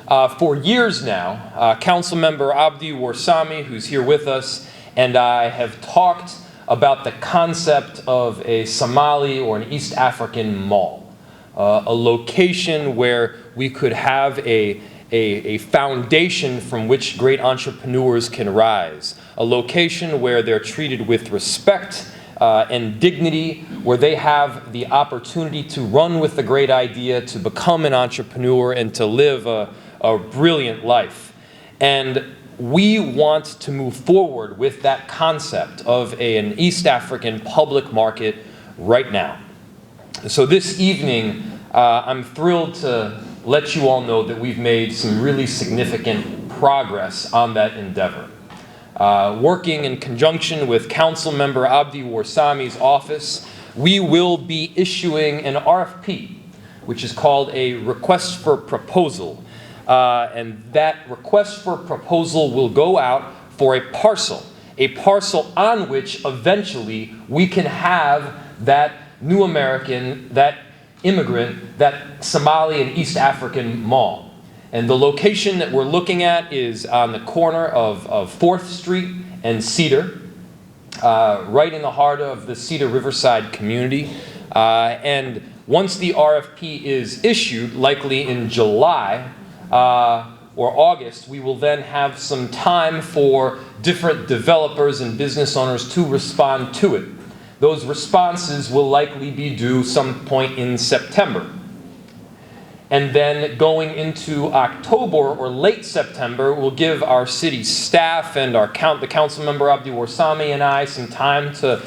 For years now, Councilmember Abdi Warsame, who's here with us, and I have talked about the concept of a Somali or an East African mall, a location where we could have a foundation from which great entrepreneurs can rise, a location where they're treated with respect and dignity, where they have the opportunity to run with a great idea, to become an entrepreneur, and to live a brilliant life. And we want to move forward with that concept of an East African public market right now. So this evening, I'm thrilled to let you all know that we've made some really significant progress on that endeavor. Working in conjunction with Councilmember Abdi Warsame's office, we will be issuing an RFP, which is called a request for proposal. And that request for proposal will go out for a parcel on which eventually we can have that new American, that immigrant, that Somali and East African mall. And the location that we're looking at is on the corner of 4th Street and Cedar, right in the heart of the Cedar Riverside community. And once the RFP is issued, likely in July or August, we will then have some time for different developers and business owners to respond to it. Those responses will likely be due some point in September. And then going into October or late September, we'll give our city staff and the Councilmember Abdi Warsame and I some time to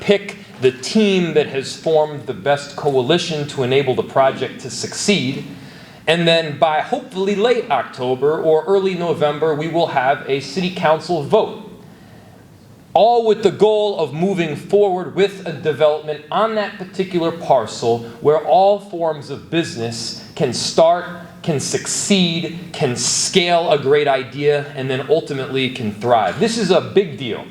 pick the team that has formed the best coalition to enable the project to succeed. And then by hopefully late October or early November, we will have a city council vote. All with the goal of moving forward with a development on that particular parcel where all forms of business can start, can succeed, can scale a great idea, and then ultimately can thrive. This is a big deal.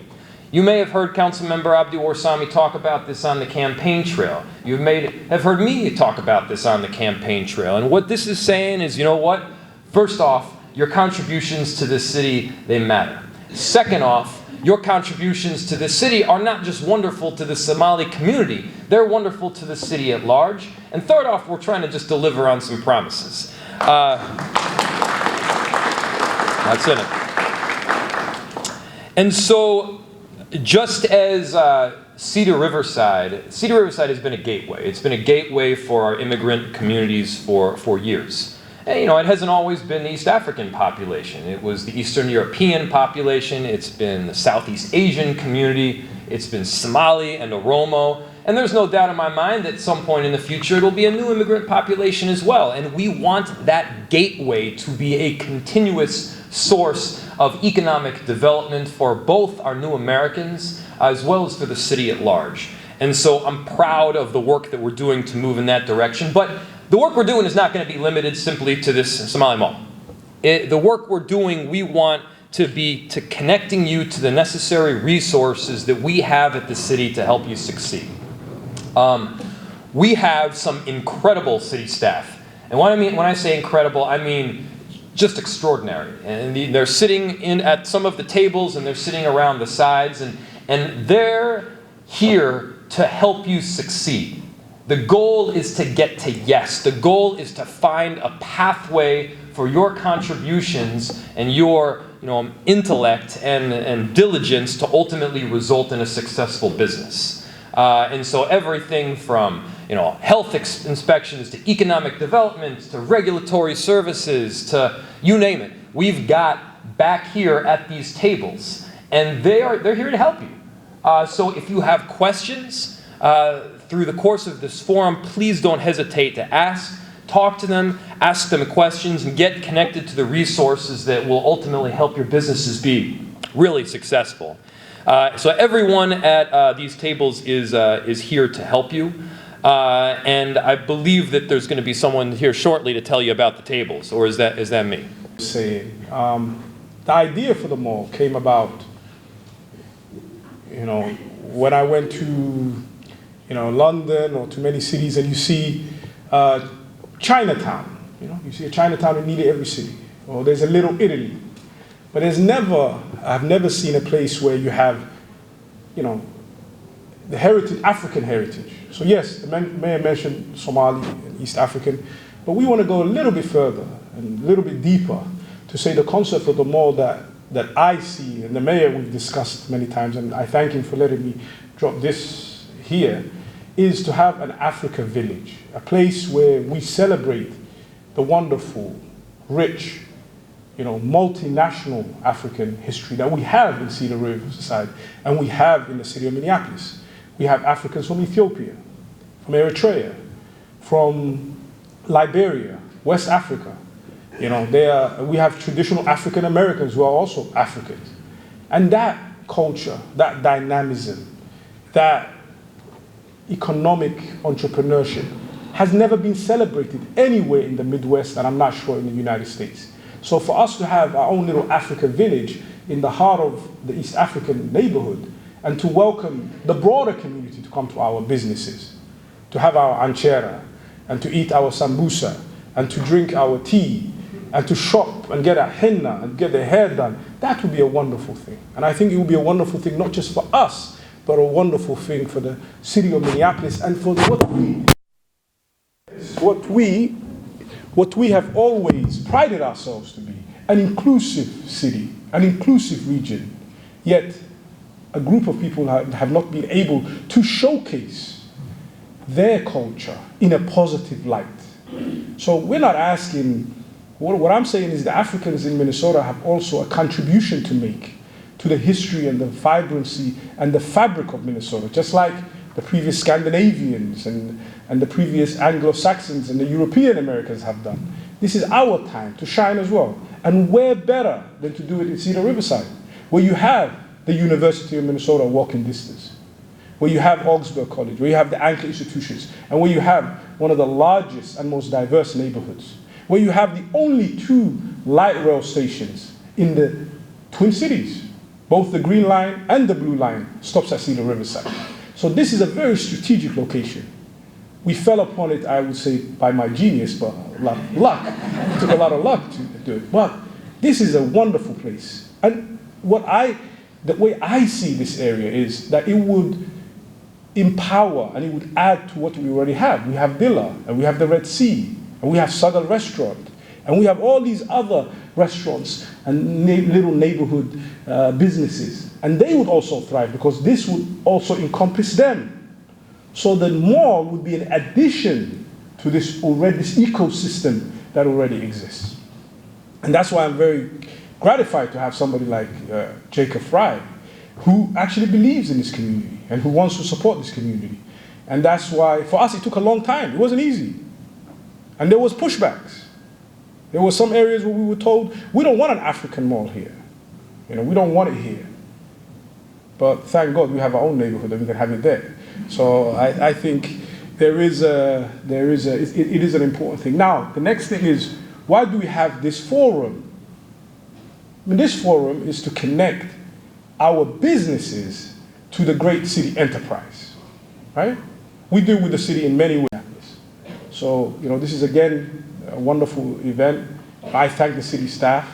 You may have heard Councilmember Abdi Warsame talk about this on the campaign trail. You have heard me talk about this on the campaign trail. And what this is saying is, you know what? First off, your contributions to this city, they matter. Second off, your contributions to the city are not just wonderful to the Somali community, they're wonderful to the city at large. And third off, we're trying to just deliver on some promises. That's in it. And so, just as Cedar Riverside has been a gateway. It's been a gateway for our immigrant communities for years. And, it hasn't always been the East African population. It was the Eastern European population. It's been the Southeast Asian community. It's been Somali and Oromo. And there's no doubt in my mind that at some point in the future, it'll be a new immigrant population as well. And we want that gateway to be a continuous source of economic development for both our new Americans as well as for the city at large. And so I'm proud of the work that we're doing to move in that direction. But the work we're doing is not going to be limited simply to this Somali mall. The work we're doing, we want to be connecting you to the necessary resources that we have at the city to help you succeed. We have some incredible city staff. And when I say incredible, I mean just extraordinary. And they're sitting at some of the tables and they're sitting around the sides and they're here to help you succeed. The goal is to get to yes. The goal is to find a pathway for your contributions and your intellect and diligence to ultimately result in a successful business. And so everything from health inspections to economic development to regulatory services to you name it, we've got back here at these tables, and they're here to help you. So if you have questions through the course of this forum, please don't hesitate to ask, talk to them, ask them questions, and get connected to the resources that will ultimately help your businesses be really successful. So everyone at these tables is here to help you. And I believe that there's going to be someone here shortly to tell you about the tables, or is that me? The idea for the mall came about, when I went to, London or to many cities, and you see Chinatown. You see a Chinatown in nearly every city. or there's a Little Italy. But I've never seen a place where you have, the heritage, African heritage. So yes, the mayor mentioned Somali and East African, but we want to go a little bit further and a little bit deeper to say the concept of the mall that I see, and the mayor we've discussed many times, and I thank him for letting me drop this here, is to have an Africa village, a place where we celebrate the wonderful, rich, multinational African history that we have in Cedar Riverside and we have in the city of Minneapolis. We have Africans from Ethiopia, from Eritrea, from Liberia, West Africa. We have traditional African Americans who are also Africans. And that culture, that dynamism, that economic entrepreneurship has never been celebrated anywhere in the Midwest, and I'm not sure in the United States. So for us to have our own little Africa village in the heart of the East African neighborhood, and to welcome the broader community to come to our businesses, to have our anchera, and to eat our sambusa, and to drink our tea, and to shop and get a henna and get their hair done, that would be a wonderful thing. And I think it would be a wonderful thing not just for us, but a wonderful thing for the city of Minneapolis and for what we have always prided ourselves to be, an inclusive city, an inclusive region. Yet a group of people have not been able to showcase their culture in a positive light. So we're not asking, what I'm saying is the Africans in Minnesota have also a contribution to make to the history and the vibrancy and the fabric of Minnesota, just like the previous Scandinavians and the previous Anglo-Saxons and the European Americans have done. This is our time to shine as well. And where better than to do it in Cedar Riverside, where you have the University of Minnesota walking distance, where you have Augsburg College, where you have the Anchor institutions, and where you have one of the largest and most diverse neighborhoods, where you have the only 2 light rail stations in the Twin Cities. Both the Green Line and the Blue Line stops at Cedar Riverside. So this is a very strategic location. We fell upon it, I would say, by my genius, but a lot of luck. It took a lot of luck to do it. But this is a wonderful place. And the way I see this area is that it would empower and it would add to what we already have. We have Dilla, and we have the Red Sea, and we have Sagal Restaurant, and we have all these other restaurants and little neighborhood businesses. And they would also thrive because this would also encompass them. So the mall would be an addition to this ecosystem that already exists. And that's why I'm very gratified to have somebody like Jacob Fry, who actually believes in this community and who wants to support this community. And that's why, for us, it took a long time. It wasn't easy. And there was pushbacks. There were some areas where we were told, we don't want an African mall here. We don't want it here. But thank God we have our own neighborhood and we can have it there. So I think it is an important thing. Now, the next thing is, why do we have this forum? I mean, this forum is to connect our businesses to the great city enterprise, right? We deal with the city in many ways. So, this is again a wonderful event. I thank the city staff